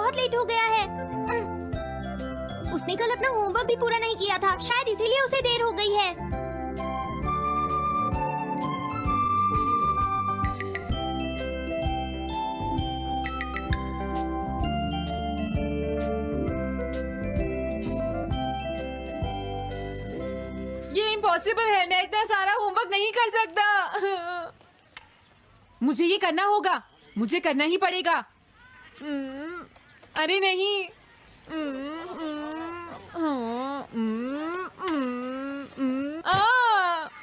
बहुत लेट हो गया है। उसने कल अपना होमवर्क भी पूरा नहीं किया था, शायद इसीलिए उसे देर हो गई है। ये इम्पॉसिबल है, मैं इतना सारा होमवर्क नहीं कर सकता। मुझे ये करना होगा, मुझे करना ही पड़ेगा। अरे नहीं।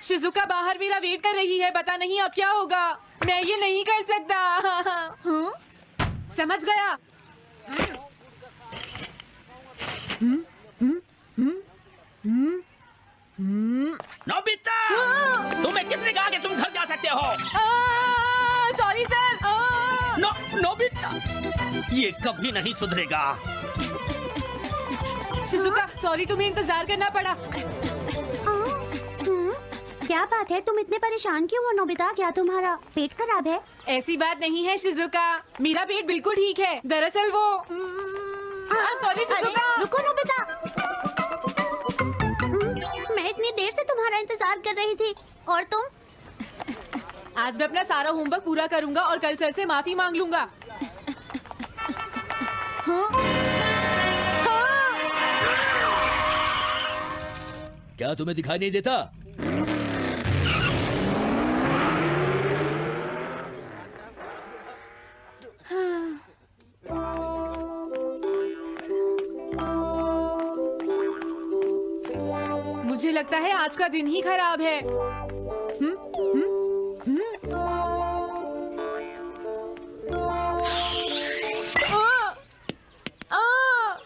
शिजुका बाहर मेरा वेट कर रही है, पता नहीं अब क्या होगा। मैं ये नहीं कर सकता। समझ गया। नोबिता, तुम्हें किसने कहा कि तुम घर जा सकते हो? Sorry sir. नोबिता, ये कभी नहीं सुधरेगा। शिजुका सॉरी, तुम्हें इंतजार करना पड़ा। क्या बात है, तुम इतने परेशान क्यों हो नोबिता? क्या तुम्हारा पेट खराब है? ऐसी बात नहीं है शिजुका, मेरा पेट बिल्कुल ठीक है। दरअसल वो सॉरी शिजुका। रुको नोबिता, मैं इतनी देर से तुम्हारा इंतजार कर रही थी और तुम? आज मैं अपना सारा होमवर्क पूरा करूंगा और कल सर से माफी मांग लूंगा। क्या तुम्हें दिखाई नहीं देता? मुझे लगता है आज का दिन ही खराब है।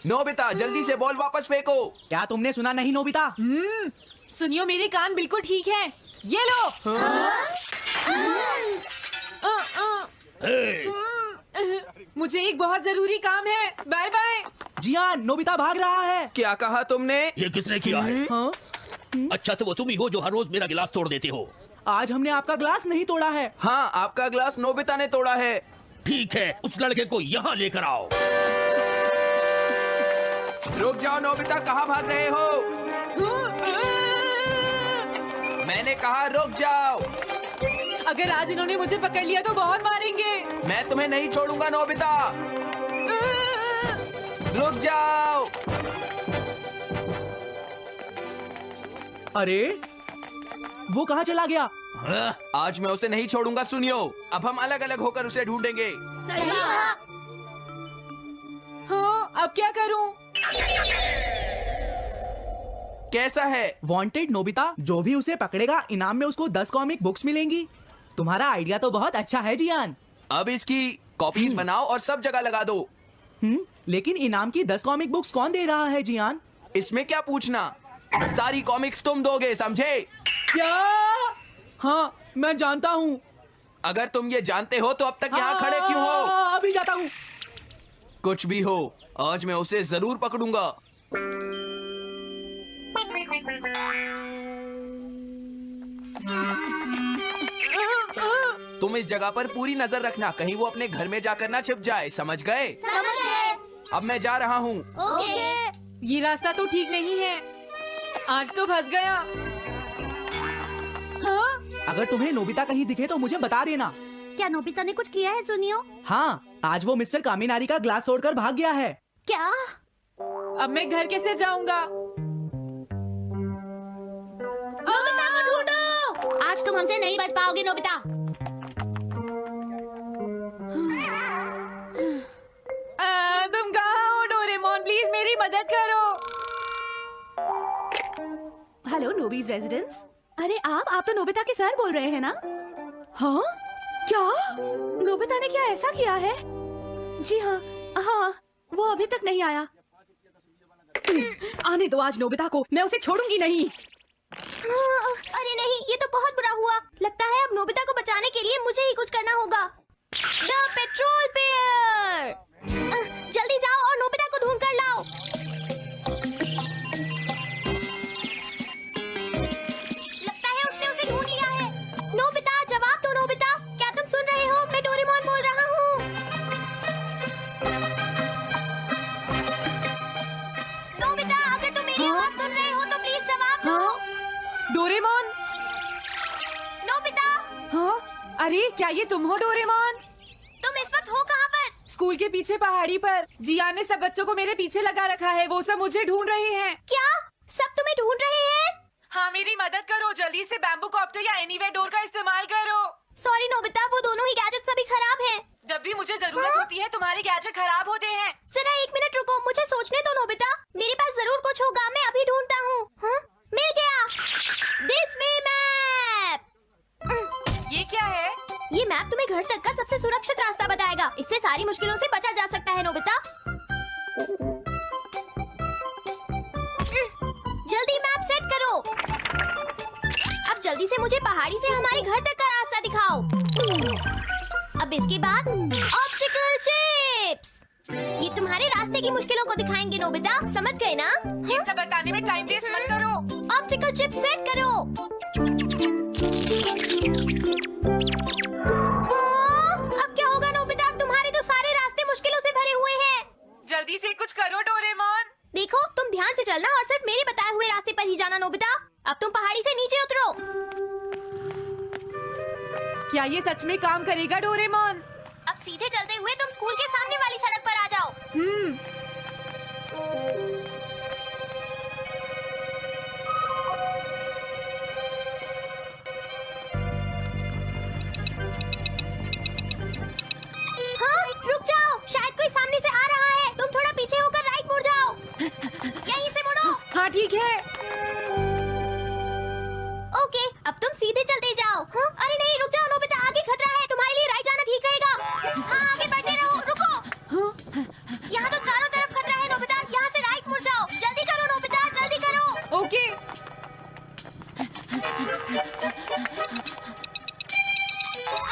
नोबिता जल्दी से बॉल वापस फेंको। क्या तुमने सुना नहीं नोबिता? सुनियो, मेरे कान बिल्कुल ठीक हैं। ये लो। मुझे एक बहुत जरूरी काम है। Bye bye. जियान, नोबिता भाग रहा है। क्या कहा तुमने? ये किसने किया है? अच्छा तो वो तुम ही हो जो हर रोज मेरा गिलास तोड़ देते हो। आज हमने आपका ग्लास नहीं तोड़ा है। हाँ, आपका ग्लास नोबिता ने तोड़ा है। ठीक है, उस लड़के को यहाँ लेकर आओ। रुक जाओ नोबिता, कहाँ भाग रहे हो? मैंने कहा रुक जाओ। अगर आज इन्होंने मुझे पकड़ लिया तो बहुत मारेंगे। मैं तुम्हें नहीं छोड़ूंगा नोबिता। रुक जाओ। अरे वो कहाँ चला गया? आज मैं उसे नहीं छोड़ूंगा। सुनियो, अब हम अलग अलग होकर उसे ढूंढेंगे। सही कहा। हाँ, अब क्या करूं? कैसा है? वांटेड नोबिता, जो भी उसे पकड़ेगा इनाम में उसको 10 कॉमिक बुक्स मिलेंगी। तुम्हारा आइडिया तो बहुत अच्छा है जियान। अब इसकी कॉपीज बनाओ और सब जगह लगा दो। लेकिन इनाम की 10 कॉमिक बुक्स कौन दे रहा है जियान? इसमें क्या पूछना, सारी कॉमिक्स तुम दोगे, समझे? क्या? हाँ, मैं जानता हूँ। अगर तुम ये जानते हो तो अब तक यहाँ खड़े क्यों हो? अभी जाता हूँ। कुछ भी हो, आज मैं उसे जरूर पकड़ूंगा। तुम इस जगह पर पूरी नजर रखना, कहीं वो अपने घर में जाकर ना छिप जाए, समझ गए? समझ गए। अब मैं जा रहा हूँ। ओके। ये रास्ता तो ठीक नहीं है, आज तो फंस गया। हाँ? अगर तुम्हें नोबिता कहीं दिखे तो मुझे बता देना। क्या नोबिता ने कुछ किया है सुनियो? हाँ, आज वो मिस्टर कामिनारी का ग्लास तोड़कर भाग गया है। क्या? अब मैं घर कैसे जाऊंगा? नोबिता को ढूंढो। आज तुम हमसे नहीं बच पाओगे नोबिता। तुम कहाँ हो डोरेमोन? प्लीज मेरी मदद करो। हेलो नोबीज रेजिडेंस। अरे आप तो नोबिता के सर बोल रहे हैं ना? हाँ? क्या? नोबिता ने क्या ऐसा किया है? जी हाँ, हाँ, वो अभी तक नहीं आया। आने दो आज नोबिता को, मैं उसे छोड़ूंगी नहीं। अरे नहीं, ये तो बहुत बुरा हुआ। लगता है अब नोबिता को बचाने के लिए मुझे ही कुछ करना होगा। द पेट्रोल पेयर, जल्दी जाओ और नोबिता को ढूंढ कर लाओ। लगता है उसने उसे ढूंढ लिया है। नोबिता, जवाब दो नोबिता, क्या तुम सुन रहे हो? मैं डोरेमोन बोल रहा हूँ। डोरेमोन। नोबिता, हाँ, अरे क्या ये तुम हो डोरेमोन? तुम इस वक्त हो कहाँ पर? स्कूल के पीछे पहाड़ी पर जियान ने सब बच्चों को मेरे पीछे लगा रखा है। वो सब मुझे ढूंढ रहे हैं। क्या सब तुम्हें ढूंढ रहे हैं? हाँ, मेरी मदद करो। जल्दी से बैम्बू कॉप्टर या एनीवेयर डोर का इस्तेमाल करो। सॉरी नोबिता, वो दोनों ही गैजेट्स अभी खराब हैं। जब भी मुझे जरूरत होती है तुम्हारे गैजेट खराब होते हैं। जरा 1 मिनट रुको, मुझे सोचने दो नोबिता। मेरे पास जरूर कुछ होगा, मैं अभी ढूंढता हूँ। हाँ, मिल गया। This way map. ये क्या है? ये मैप तुम्हें घर तक का सबसे सुरक्षित रास्ता बताएगा। इससे सारी मुश्किलों से बचा जा सकता है नोबिता। जल्दी मैप सेट करो। अब जल्दी से मुझे पहाड़ी से हमारे घर तक का रास्ता दिखाओ। अब इसके बाद ऑब्स्टिकल चिप्स। ये तुम्हारे रास्ते की मुश्किलों को दिखाएंगे नोबिता, समझ गए ना? ये सब बताने में टाइम वेस्ट मत करो। ऑब्स्टिकल चिप्स सेट करो। हाँ, अब क्या होगा नोबिता? तुम्हारे तो सारे रास्ते मुश्किलों से भरे हुए हैं। जल्दी से कुछ करो डोरेमोन। देखो, तुम ध्यान से चलना और सिर्फ मेरे बताए हुए रास्ते पर ही जाना नोबिता। अब तुम पहाड़ी से नीचे उतरो। क्या ये सच में काम करेगा डोरेमोन? अब सीधे चलते हुए तुम स्कूल के सामने वाली सड़क पर आ जाओ। हाँ, रुक जाओ, शायद कोई सामने से आ रहा है। तुम थोड़ा पीछे होकर राइट मुड़ जाओ। यहीं से मुड़ो। हाँ ठीक है। ओके, अब तुम सीधे चलते जाओ। हाँ? अरे नहीं, रुक जाओ नोबिता, आगे खतरा है। तुम्हारे लिए राइट जाना ठीक रहेगा। हाँ, आगे बढ़ते रहो। रुको, यहाँ तो चारों तरफ खतरा है नोबिता। यहाँ से राइट मुड़ जाओ। जल्दी करो नोबिता, जल्दी करो। ओके।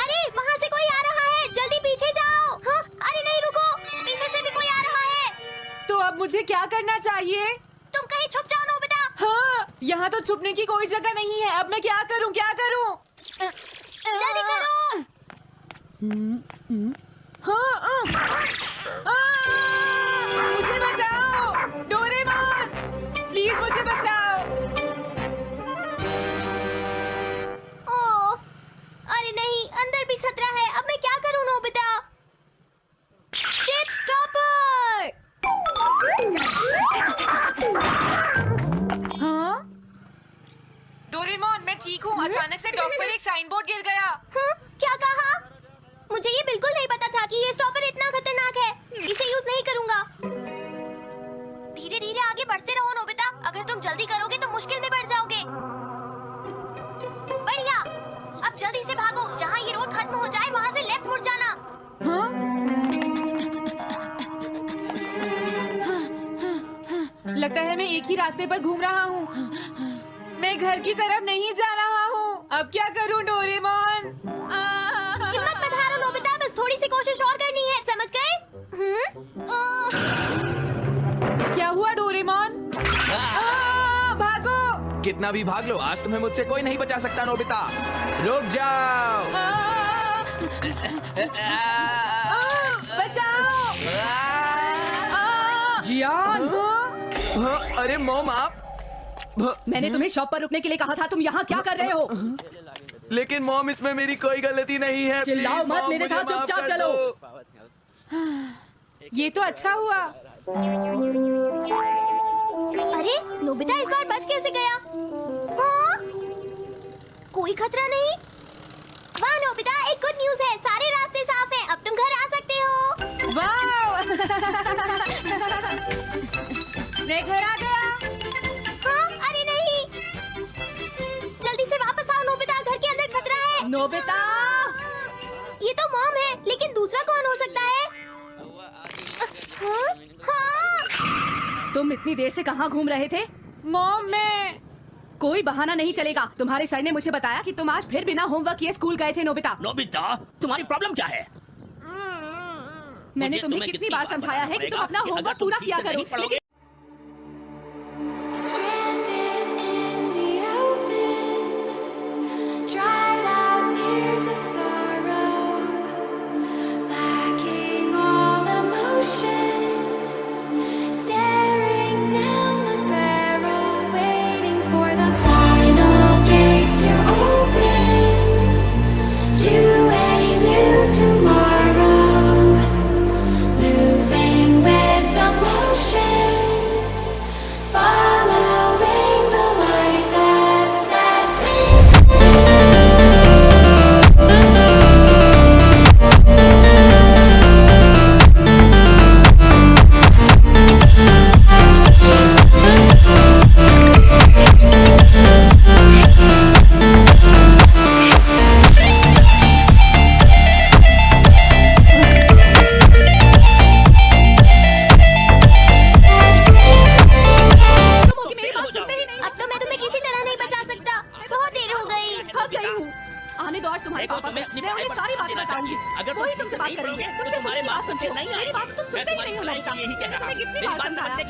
अरे वहाँ से कोई आ रहा है, जल्दी पीछे जाओ। हाँ? अरे नहीं, रुको, पीछे से भी कोई आ रहा है। तो अब मुझे क्या करना चाहिए? तुम कहीं छुप जाओ नोबिता। हाँ, यहाँ तो छुपने की कोई जगह नहीं है। अब मैं क्या करूँ, क्या करूँ? जल्दी करो। हाँ, मुझे बचाओ डोरेमोन, प्लीज मुझे बचाओ। ओह, अरे नहीं, अंदर भी खतरा है। अब मैं क्या करूँ नोबिता? Chip stopper. हाँ? डोरेमोन, मैं ठीक हूँ। अचानक से डॉग पर एक साइन बोर्ड गिर गया। हाँ? क्या कहा? मुझे ये बिल्कुल नहीं पता था कि ये स्टॉपर इतना खतरनाक है। इसे यूज नहीं करूँगा। धीरे धीरे आगे बढ़ते रहो नोबिता। अगर तुम जल्दी करोगे तो मुश्किल में पड़ जाओगे। बढ़िया, अब जल्दी से भागो। जहाँ ये रोड खत्म हो जाए वहाँ से लेफ्ट मुड़ जाना। हाँ? लगता है मैं एक ही रास्ते पर घूम रहा हूँ। मैं घर की तरफ नहीं जा रहा हूँ। अब क्या करूँ डोरेमोन? हिम्मत मत हारो नोबिता, बस थोड़ी सी कोशिश और करनी है, समझ गए? क्या हुआ डोरेमोन? भागो! कितना भी भाग लो, आज तुम्हें मुझसे कोई नहीं बचा सकता नोबिता। रुक जाओ। बचाओ! जियान, हाँ, अरे मॉम, आप मैंने तुम्हें शॉप पर रुकने के लिए कहा था। तुम यहाँ क्या कर रहे हो? लेकिन मॉम, इसमें मेरी कोई गलती नहीं है। चिल्लाओ प्लीज, मत, मॉम, मेरे मुझे साथ माफ चुपचाप कर चलो। दो। ये तो अच्छा हुआ। अरे नोबिता इस बार बच कैसे गया? हाँ? कोई खतरा नहीं। वाह नोबिता, एक गुड न्यूज़ है, सारे रास्ते साफ हैं। अब तुम घर आ सकते हो। वाह! मैं घर आ गया। हाँ? अरे नहीं, जल्दी से वापस आओ नोबिता, घर के अंदर खतरा है। नोबिता! ये तो मॉम है, लेकिन दूसरा कौन हो सकता है? हाँ? हाँ? तुम इतनी देर से कहाँ घूम रहे थे? मॉम, मैं कोई बहाना नहीं चलेगा। तुम्हारे सर ने मुझे बताया कि तुम आज फिर बिना होमवर्क किए स्कूल गए थे नोबिता। नोबिता, तुम्हारी प्रॉब्लम क्या है? मैंने मुझे तुम्हें कितनी बार समझाया है कि तुम अपना कि अगर होमवर्क तुम पूरा ठीक किया से नहीं करो, पढ़ोगे, Stranded in the open, dried out tears of sorrow, lacking all emotion, staring down the barrel, waiting for the final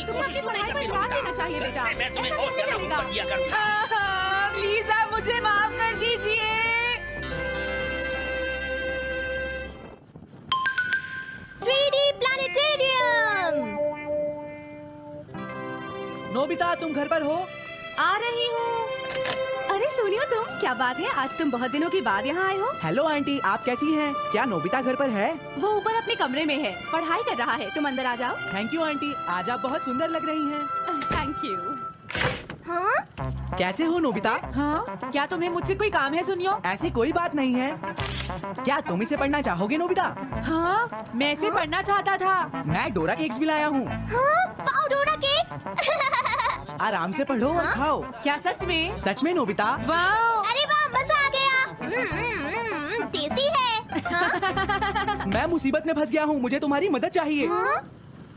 की तुम्हें कोशिश अपनी तो नहीं पढ़ाई पर करती हो ध्यान बेटा। देना चाहिए बेटा। इससे मैं तुम्हें ऐसा और कैसे ज्यादा चलेगा? ऊपर दिया करूंगा। प्लीज आप मुझे माफ कर दीजिए। 3D planetarium. नोबिता तुम घर पर हो? आ रही हूँ। अरे सुनियो तुम, क्या बात है, आज तुम बहुत दिनों के बाद यहाँ आए हो। हेलो आंटी, आप कैसी हैं? क्या नोबिता घर पर है? वो ऊपर अपने कमरे में है, पढ़ाई कर रहा है। तुम अंदर आ जाओ। थैंक यू आंटी, आज आप बहुत सुंदर लग रही हैं। Thank you. हाँ? कैसे हो नोबिता? हाँ, क्या तुम्हें मुझसे कोई काम है सुनियो? ऐसी कोई बात नहीं है। क्या तुम इसे पढ़ना चाहोगे नोबिता? हाँ, मैं इसे पढ़ना चाहता था। मैं डोरा केक्स भी लाया हूँ। हाँ? वाओ, डोरा केक्स। आराम से पढ़ो और खाओ। क्या सच में? सच में नोबिता? वाह! अरे वाह, मजा आ गया। टेस्टी है। हाँ? मैं मुसीबत में फंस गया हूँ, मुझे तुम्हारी मदद चाहिए। हाँ?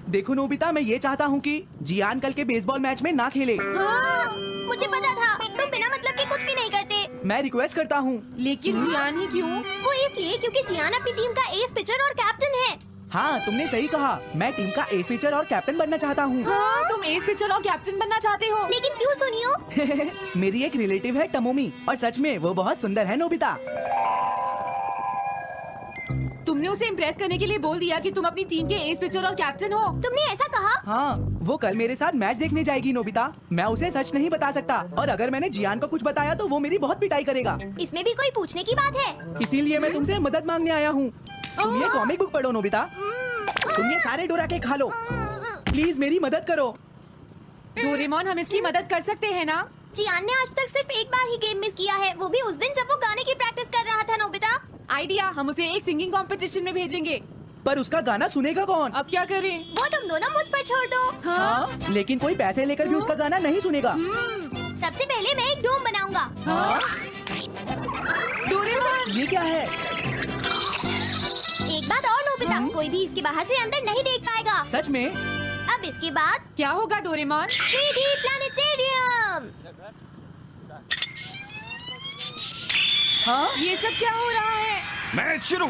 देखो नोबिता, मैं ये चाहता हूँ कि जियान कल के बेसबॉल मैच में ना खेले। हाँ? मुझे पता था, तुम बिना मतलब के कुछ भी नहीं करते। मैं रिक्वेस्ट करता हूँ। लेकिन जियान ही क्यों? वो इसलिए क्योंकि जियान अपनी टीम का एस पिचर और कैप्टन है। हाँ, तुमने सही कहा। मैं टीम का एस पिचर और कैप्टन बनना चाहता हूँ। हाँ, तुम एस पिचर और कैप्टन बनना चाहते हो? लेकिन क्यों सुनियो? मेरी एक रिलेटिव है टमोमी, और सच में वो बहुत सुंदर है नोबिता। तुमने उसे इम्प्रेस करने के लिए बोल दिया कि तुम अपनी टीम के एस पिचर और कैप्टन हो। तुमने ऐसा कहा? हाँ, वो कल मेरे साथ मैच देखने जाएगी नोबिता। मैं उसे सच नहीं बता सकता, और अगर मैंने जियान को कुछ बताया तो वो मेरी बहुत पिटाई करेगा। इसमें भी कोई पूछने की बात है? इसीलिए मैं तुमसे मदद मांगने आया हूँ। तुम ये कॉमिक बुक पढ़ो नोबिता। तुम ये सारे डोरा केक खा लो। प्लीज मेरी मदद करो। डोरेमोन, हम इसकी मदद कर सकते हैं ना? जियान ने आज तक सिर्फ एक बार ही गेम मिस किया है, वो भी उस दिन जब वो गाने की प्रैक्टिस कर रहा था। नोबिता, आइडिया, हम उसे एक सिंगिंग कंपटीशन में भेजेंगे। पर उसका गाना सुनेगा कौन? अब क्या करें? वो तुम दोनों मुझ पर छोड़ दो। हाँ, लेकिन कोई पैसे लेकर भी उसका गाना नहीं सुनेगा। सबसे पहले मैं एक डोम बनाऊंगा। हाँ? डोरेमोन! ये क्या है? एक बात और नोबिता, कोई भी इसके बाहर से अंदर नहीं देख पाएगा। सच में? अब इसके बाद क्या होगा डोरेमोन? 3D planetarium. हाँ? ये सब क्या हो रहा है? मैच शुरू।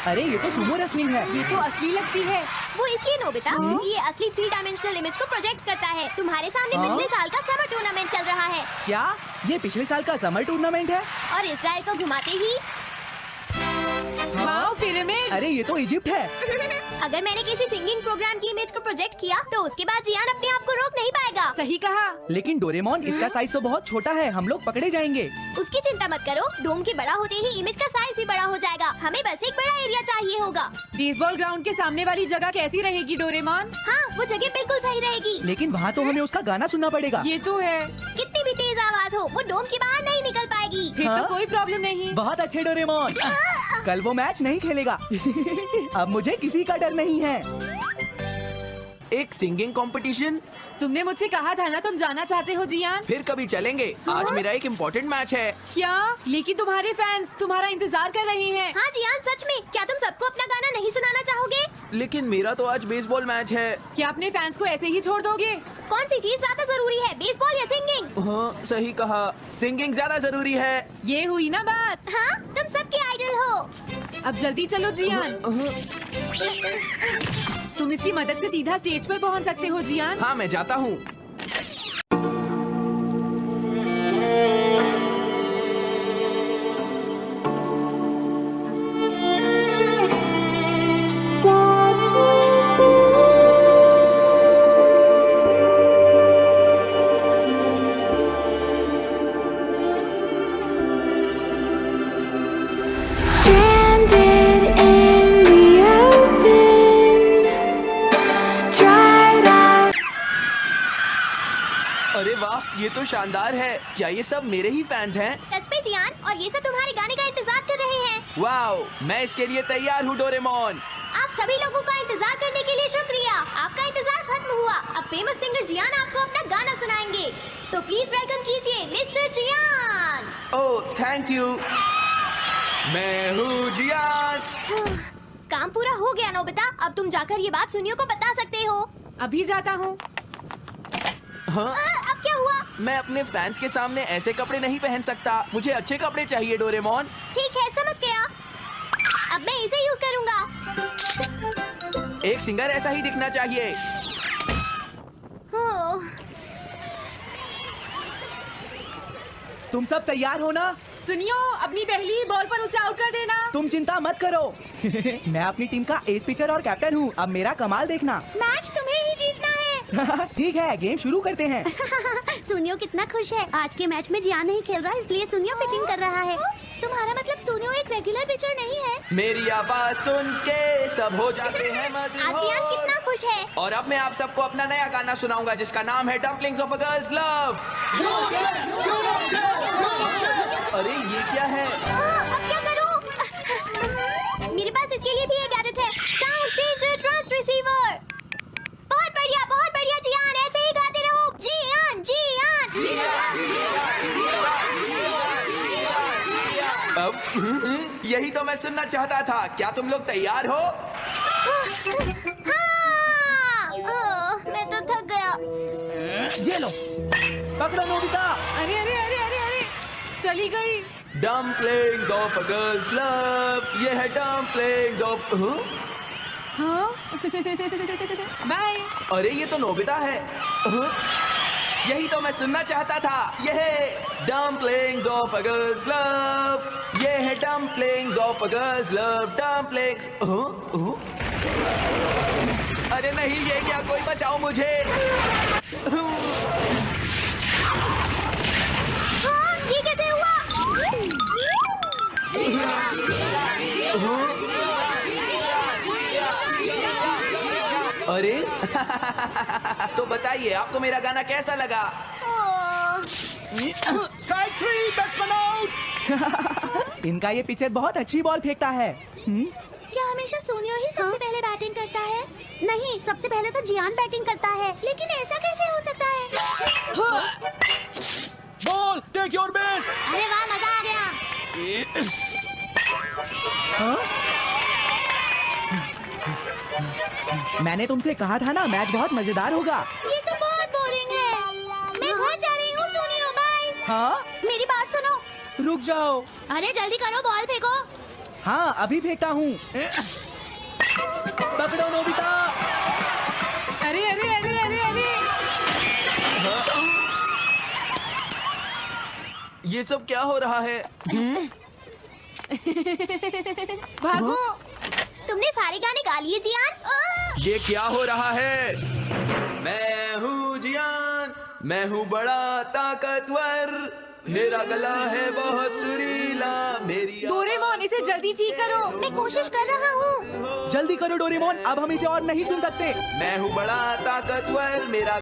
अरे ये तो सुमो रेसलिंग है। ये तो असली लगती है। वो इसलिए नोबिता, क्योंकि ये असली 3 डायमेंशनल इमेज को प्रोजेक्ट करता है। तुम्हारे सामने हाँ? पिछले साल का समर टूर्नामेंट चल रहा है, क्या ये पिछले साल का समर टूर्नामेंट है? और इसराइल को घुमाते ही वाओ, पिरामिड! अरे ये तो इजिप्ट है। अगर मैंने किसी सिंगिंग प्रोग्राम की इमेज को प्रोजेक्ट किया तो उसके बाद जियान अपने आप को रोक नहीं पाएगा। सही कहा। लेकिन डोरेमोन, इसका साइज तो बहुत छोटा है, हम लोग पकड़े जाएंगे। उसकी चिंता मत करो, डोम के बड़ा होते ही इमेज का साइज भी बड़ा हो जाएगा। हमें बस एक बड़ा एरिया चाहिए होगा। बेसबॉल ग्राउंड के सामने वाली जगह कैसी रहेगी डोरेमोन? हाँ, वो जगह बिल्कुल सही रहेगी। लेकिन वहाँ तो हमें उसका गाना सुनना पड़ेगा। ये तो है। कितनी भी तेज आवाज हो, वो डोम के बाहर नहीं निकल पाएगी। फिर हाँ? तो कोई प्रॉब्लम नहीं। बहुत अच्छे डोरेमोन। कल वो मैच नहीं खेलेगा। अब मुझे किसी का डर नहीं है। एक सिंगिंग कंपटीशन? तुमने मुझसे कहा था ना तुम जाना चाहते हो जियान। फिर कभी चलेंगे। आज मेरा एक इम्पोर्टेंट मैच है। क्या? लेकिन तुम्हारे फैंस तुम्हारा इंतजार कर रहे हैं। हाँ जियान, सच में, क्या तुम सबको अपना गाना नहीं सुनाना चाहोगे? लेकिन मेरा तो आज बेसबॉल मैच है। क्या अपने फैंस को ऐसे ही छोड़ दोगे? कौन सी चीज ज्यादा जरूरी है, बेसबॉल या सिंगिंग? हाँ, सही कहा, सिंगिंग ज्यादा जरूरी है। ये हुई ना बात। हाँ, तुम सबके आइडल हो। अब जल्दी चलो जियान। तुम इसकी मदद से सीधा स्टेज पर पहुंच सकते हो जियान। हाँ, मैं जाता हूँ। Stranded in the open, dried out. अरे वाह, ये तो शानदार है। क्या ये सब मेरे ही फैंस हैं? सच में जियान, और ये सब तुम्हारे गाने का इंतजार कर रहे हैं। वाओ, मैं इसके लिए तैयार हूँ डोरेमोन। आप सभी लोगों का इंतजार करने के लिए शुक्रिया। आपका इंतजार खत्म हुआ। अब फेमस सिंगर जियान आपको अपना गाना सुनाएंगे। तो प्लीज वेलकम कीजिए mister Jiyan. Oh, thank you. मैं हूँ जियान। काम पूरा हो गया नोबिता, अब तुम जाकर ये बात सुनियो को बता सकते हो। अभी जाता हूँ। हाँ? अब क्या हुआ? मैं अपने फैंस के सामने ऐसे कपड़े नहीं पहन सकता। मुझे अच्छे कपड़े चाहिए डोरेमोन। ठीक है, समझ गया। अब मैं इसे यूज करूंगा। एक सिंगर ऐसा ही दिखना चाहिए। ओह, तुम सब तैयार हो ना? सुनियो, अपनी पहली बॉल पर उसे आउट कर देना। तुम चिंता मत करो। मैं अपनी टीम का एस पिचर और कैप्टन हूँ। अब मेरा कमाल देखना। मैच तुम्हें ही जीतना है। ठीक है, गेम शुरू करते हैं। सुनियो कितना खुश है। आज के मैच में जियान नहीं खेल रहा, इसलिए सुनियो पिचिंग कर रहा है। तुम्हारा मतलब सुनियो एक रेगुलर पिचर नहीं है? मेरी आवाज सुन के सब हो जाते हैं आज जियान मदहोश। कितना खुश है। और अब मैं आप सबको अपना नया गाना सुनाऊंगा जिसका नाम है dumplings of a girls love. अरे ये क्या है? अब क्या करूं? मेरे पास इसके लिए भी एक गैजेट है, साउंड चेंजर ट्रांस रिसीवर। बहुत बढ़िया जियान, ऐसे ही गाते रहो। जियान जियान। अब यही तो मैं सुनना चाहता था। क्या तुम लोग तैयार हो? हाँ। ओह, मैं तो थक गया। ये लो, पकड़ो नोबिता। अरे अरे अरे अरे अरे, चली गई। Dumplings of a girls love. ये है डम्पलिंग्स ऑफ। हाँ? बाय। अरे ये तो नोबिता है। यही तो मैं सुनना चाहता था। ये है dumplings of a girls love. ये है dumplings of a girls love. Dumplings. अरे नहीं, ये क्या? कोई बचाओ मुझे। हाँ, ये कैसे हुआ? अरे तो बताइए, आपको मेरा गाना कैसा लगा? Strike 3, batsman out. इनका ये पिचर बहुत अच्छी बॉल फेंकता है। क्या हमेशा सोनियो ही सबसे पहले बैटिंग करता है? नहीं, सबसे पहले तो जियान बैटिंग करता है। लेकिन ऐसा कैसे हो सकता है? Ball, take your base. अरे वाह, मजा आ गया। मैंने तुमसे कहा था ना, मैच बहुत मजेदार होगा। ये तो बहुत बोरिंग है। मैं घर जा रही हूँ सोनियो, बाय। हाँ, मेरी बात सुनो। रुक जाओ। अरे जल्दी करो, बॉल फेंको। हाँ, अभी फेंकता हूँ। पकड़ो नोबिता। अरे अरे अरे अरे अरे, ये सब क्या हो रहा है? भागो। तुमने सारे गाने गा लिए जियान? ये क्या हो रहा है? मैं हूँ जियान, मैं हूँ बड़ा ताकतवर, मेरा गला है बहुत सुरीला, मेरी डोरेमोन, इसे जल्दी ठीक करो। मैं कोशिश कर रहा हूँ। जल्दी करो डोरेमोन, अब हम इसे और नहीं सुन सकते। मैं हूँ बड़ा ताकतवर, मेरा